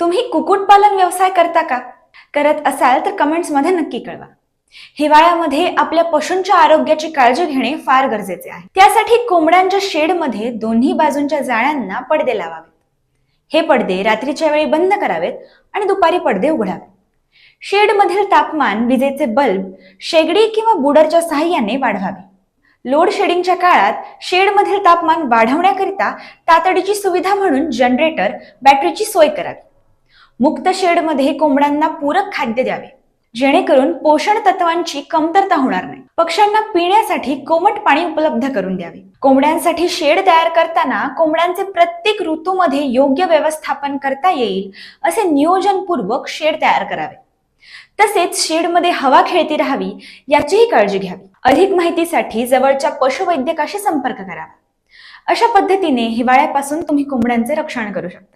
तुम्ही कुक्कुटपालन व्यवसाय करता का? करत असाल तर कमेंट्स मध्ये नक्की कळवा. हिवाळ्यामध्ये आपल्या पशूंच्या आरोग्याची काळजी घेणे फार गरजेचे आहे. त्यासाठी कोंबड्यांच्या शेडमध्ये दोन्ही बाजूंच्या जाळ्यांना पडदे लावावेत. हे पडदे रात्रीच्या वेळी बंद करावेत आणि दुपारी पडदे उघडावेत. शेडमधील तापमान विजेचे बल्ब, शेगडी किंवा बुडरच्या सहाय्याने वाढवावे. लोड शेडिंगच्या काळात शेडमधील तापमान वाढवण्याकरिता तातडीची सुविधा म्हणून जनरेटर, बॅटरीची सोय करावी. मुक्त शेडमध्ये कोंबड्यांना पूरक खाद्य द्यावे, जेणेकरून पोषण तत्वांची कमतरता होणार नाही. पक्ष्यांना पिण्यासाठी कोमट पाणी उपलब्ध करून द्यावे. कोंबड्यांसाठी शेड तयार करताना कोंबड्यांचे प्रत्येक ऋतूमध्ये योग्य व्यवस्थापन करता येईल असे नियोजनपूर्वक शेड तयार करावे. तसेच शेडमध्ये हवा खेळती राहावी याचीही काळजी घ्यावी. अधिक माहितीसाठी जवळच्या पशुवैद्यकाशी संपर्क करावा. अशा पद्धतीने हिवाळ्यापासून तुम्ही कोंबड्यांचे रक्षण करू शकता.